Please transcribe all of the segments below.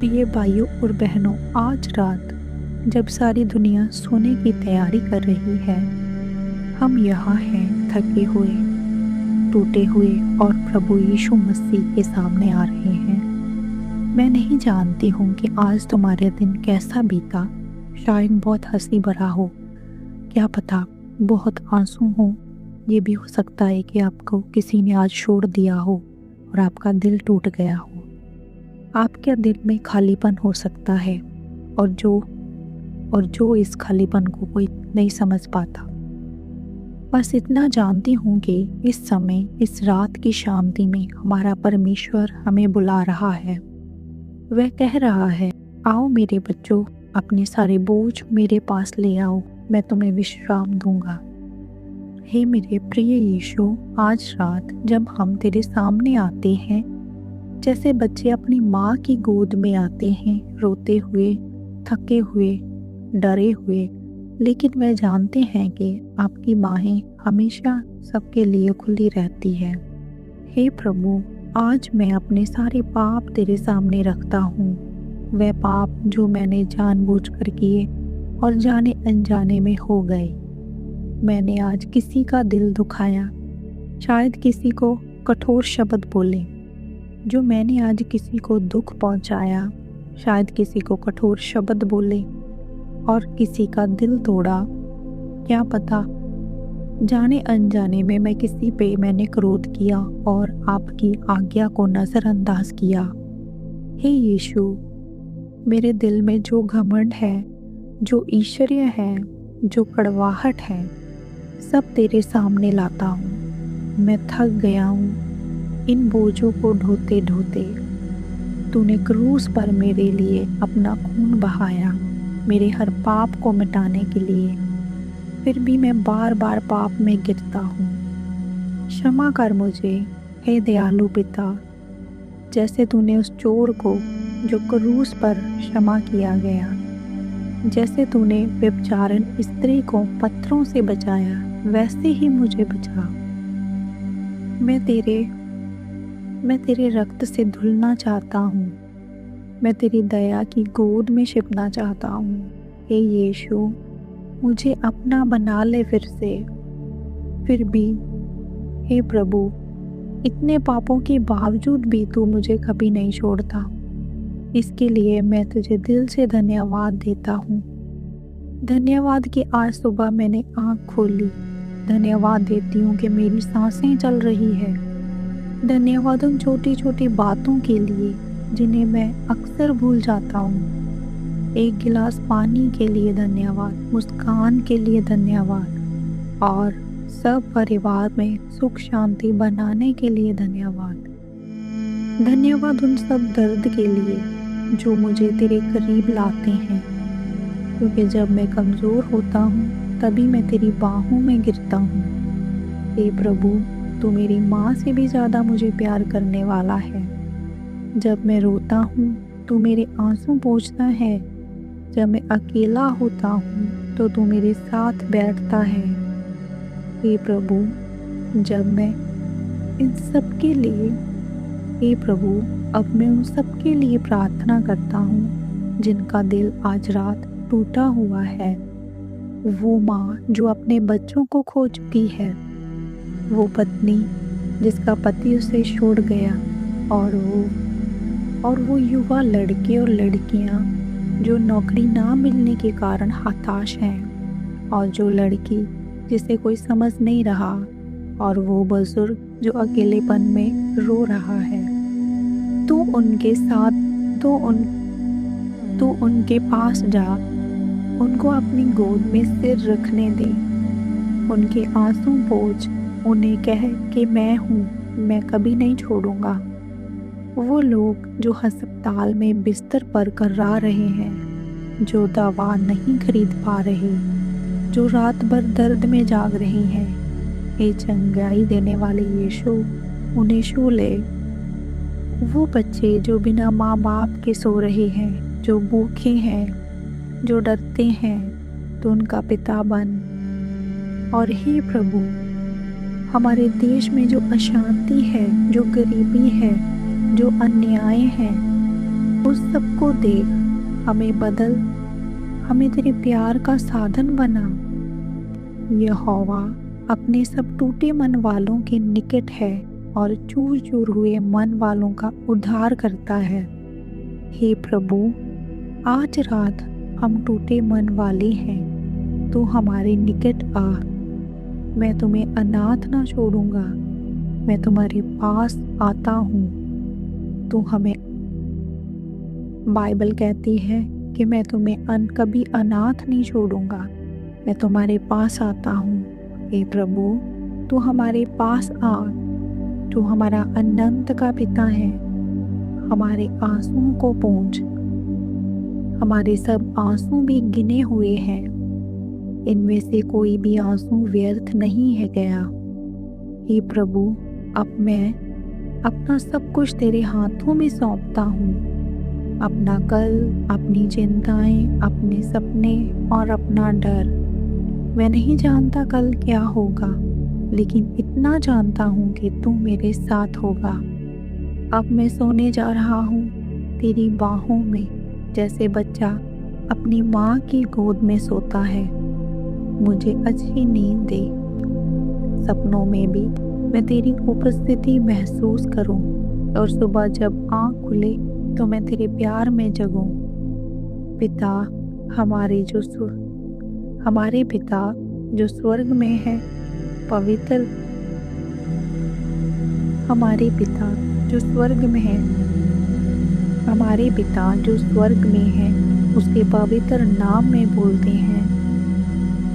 प्रिय भाइयों और बहनों, आज रात जब सारी दुनिया सोने की तैयारी कर रही है, हम यहाँ हैं थके हुए, टूटे हुए और प्रभु यीशु मसीह के सामने आ रहे हैं। मैं नहीं जानती हूँ कि आज तुम्हारे दिन कैसा बीता। शायद बहुत हंसी भरा हो, क्या पता बहुत आंसू हो। ये भी हो सकता है कि आपको किसी ने आज छोड़ दिया हो और आपका दिल टूट गया हो। आपके दिल में खालीपन हो सकता है और जो इस खालीपन को कोई नहीं समझ पाता। बस इतना जानती हूँ कि इस समय, इस रात की शांति में हमारा परमेश्वर हमें बुला रहा है। वह कह रहा है, आओ मेरे बच्चों, अपने सारे बोझ मेरे पास ले आओ, मैं तुम्हें विश्राम दूंगा। हे मेरे प्रिय यीशु, आज रात जब हम तेरे सामने आते हैं, जैसे बच्चे अपनी माँ की गोद में आते हैं, रोते हुए, थके हुए, डरे हुए, लेकिन वह जानते हैं कि आपकी बाहें हमेशा सबके लिए खुली रहती है। हे प्रभु, आज मैं अपने सारे पाप तेरे सामने रखता हूँ। वह पाप जो मैंने जानबूझकर किए और जाने अनजाने में हो गए। मैंने आज किसी का दिल दुखाया, शायद किसी को कठोर शब्द बोले। जो मैंने आज किसी को दुख पहुंचाया, शायद किसी को कठोर शब्द बोले और किसी का दिल तोड़ा। क्या पता जाने अनजाने में मैं किसी पे मैंने क्रोध किया और आपकी आज्ञा को नज़रअंदाज किया। हे यीशु, मेरे दिल में जो घमंड है, जो ईर्ष्या है, जो कड़वाहट है, सब तेरे सामने लाता हूँ। मैं थक गया हूँ इन बोझों को ढोते ढोते। तूने क्रूस पर मेरे लिए अपना खून बहाया, मेरे हर पाप को मिटाने के लिए। फिर भी मैं बार बार पाप में गिरता हूँ। क्षमा कर मुझे, हे दयालु पिता, जैसे तूने उस चोर को जो क्रूस पर क्षमा किया गया, जैसे तूने व्यभिचारिण स्त्री को पत्थरों से बचाया, वैसे ही मुझे बचा। मैं तेरे रक्त से धुलना चाहता हूँ। मैं तेरी दया की गोद में छिपना चाहता हूँ। हे यीशु, मुझे अपना बना ले फिर से। फिर भी हे प्रभु, इतने पापों के बावजूद भी तू मुझे कभी नहीं छोड़ता। इसके लिए मैं तुझे दिल से धन्यवाद देता हूँ। धन्यवाद कि आज सुबह मैंने आँख खोली। धन्यवाद देती हूँ कि मेरी सांसें चल रही है। धन्यवाद उन छोटी छोटी बातों के लिए जिन्हें मैं अक्सर भूल जाता हूँ। एक गिलास पानी के लिए धन्यवाद, मुस्कान के लिए धन्यवाद और सब परिवार में सुख शांति बनाने के लिए धन्यवाद। धन्यवाद उन सब दर्द के लिए जो मुझे तेरे करीब लाते हैं, क्योंकि जब मैं कमज़ोर होता हूँ तभी मैं तेरी बाहों में गिरता हूँ। हे प्रभु, तू मेरी माँ से भी ज़्यादा मुझे प्यार करने वाला है। जब मैं रोता हूँ तू मेरे आंसू पोंछता है। जब मैं अकेला होता हूँ तो तू मेरे साथ बैठता है। हे प्रभु, जब मैं इन सब के लिए अब मैं उन सब के लिए प्रार्थना करता हूँ जिनका दिल आज रात टूटा हुआ है। वो माँ जो अपने बच्चों को खो चुकी है, वो पत्नी जिसका पति उसे छोड़ गया, और वो युवा लड़के और लड़कियाँ जो नौकरी ना मिलने के कारण हताश हैं, और जो लड़की जिसे कोई समझ नहीं रहा, और वो बुजुर्ग जो अकेलेपन में रो रहा है। तू उनके साथ, तू उनके पास जा, उनको अपनी गोद में सिर रखने दे, उनके आंसू पोंछ, उन्हें कह कि मैं हूँ, मैं कभी नहीं छोड़ूंगा। वो लोग जो अस्पताल में बिस्तर पर कर्रा रहे हैं, जो दवा नहीं खरीद पा रहे, जो रात भर दर्द में जाग रहे हैं, हे चंगाई देने वाले यीशु, उन्हें छू ले। वो बच्चे जो बिना माँ बाप के सो रहे हैं, जो भूखे हैं, जो डरते हैं, तो उनका पिता बन। और हे प्रभु, हमारे देश में जो अशांति है, जो गरीबी है, जो अन्याय है, उस सबको देख, हमें बदल, हमें तेरे प्यार का साधन बना। यहोवा अपने सब टूटे मन वालों के निकट है और चूर चूर हुए मन वालों का उद्धार करता है। हे प्रभु, आज रात हम टूटे मन वाले हैं, तू हमारे निकट आ। मैं तुम्हें अनाथ ना छोड़ूंगा, मैं तुम्हारे पास आता हूँ। तू हमें, बाइबल कहती है कि मैं तुम्हें कभी अनाथ नहीं छोड़ूंगा, मैं तुम्हारे पास आता हूँ। हे प्रभु, तू हमारे पास आ। तू हमारा अनंत का पिता है, हमारे आंसुओं को पोंछ। हमारे सब आंसू भी गिने हुए हैं, इनमें से कोई भी आंसू व्यर्थ नहीं है गया। हे प्रभु, अब मैं अपना सब कुछ तेरे हाथों में सौंपता हूँ। अपना कल, अपनी चिंताएं, अपने सपने और अपना डर। मैं नहीं जानता कल क्या होगा, लेकिन इतना जानता हूँ कि तू मेरे साथ होगा। अब मैं सोने जा रहा हूँ तेरी बाहों में, जैसे बच्चा अपनी माँ की गोद में सोता है। मुझे अच्छी नींद दे, सपनों में भी मैं तेरी उपस्थिति महसूस करूं, और सुबह जब आँख खुले तो मैं तेरे प्यार में जगूं। पिता हमारे हमारे पिता जो स्वर्ग में है, पवित्र, हमारे पिता जो स्वर्ग में है, हमारे पिता जो स्वर्ग में है, उसके पवित्र नाम में बोलते हैं,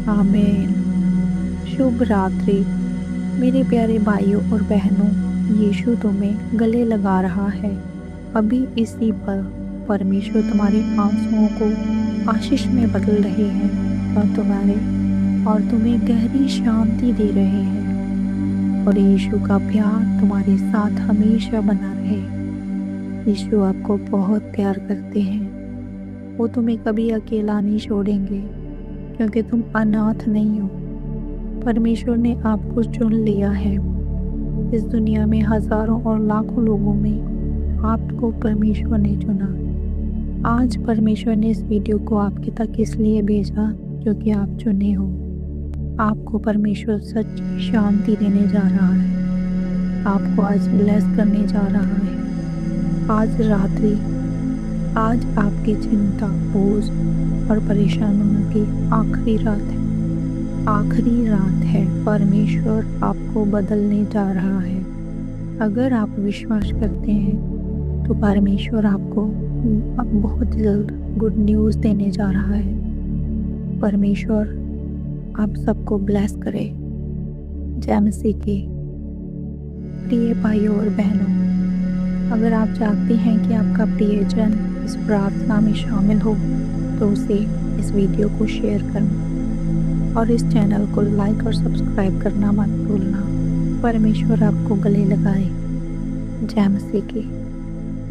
आमीन। शुभ रात्रि मेरे प्यारे भाइयों और बहनों। यीशु तुम्हें गले लगा रहा है। अभी इसी पर परमेश्वर तुम्हारे आंसुओं को आशीष में बदल रहे हैं और तुम्हें गहरी शांति दे रहे हैं। और यीशु का प्यार तुम्हारे साथ हमेशा बना रहे। यीशु आपको बहुत प्यार करते हैं। वो तुम्हें कभी अकेला नहीं छोड़ेंगे, क्योंकि तुम अनाथ नहीं हो। परमेश्वर ने आपको चुन लिया है। इस दुनिया में हजारों और लाखों लोगों में आपको परमेश्वर ने चुना। आज परमेश्वर ने इस वीडियो को आपके तक इसलिए भेजा क्योंकि आप चुने हो। आपको परमेश्वर सच्ची शांति देने जा रहा है। आपको आज ब्लेस करने जा रहा है। आज रात्रि, आज आपकी चिंता, बोझ और परेशानियों की आखिरी रात है। आखिरी रात है। परमेश्वर आपको बदलने जा रहा है। अगर आप विश्वास करते हैं तो परमेश्वर आपको बहुत जल्द गुड न्यूज़ देने जा रहा है। परमेश्वर आप सबको ब्लेस करे। जय मसीह की। प्रिय भाइयों और बहनों, अगर आप चाहते हैं कि आपका प्रियजन इस प्रार्थना में शामिल हो तो उसे इस वीडियो को शेयर करना और इस चैनल को लाइक और सब्सक्राइब करना मत भूलना। परमेश्वर आपको गले लगाए। जय मसीह की।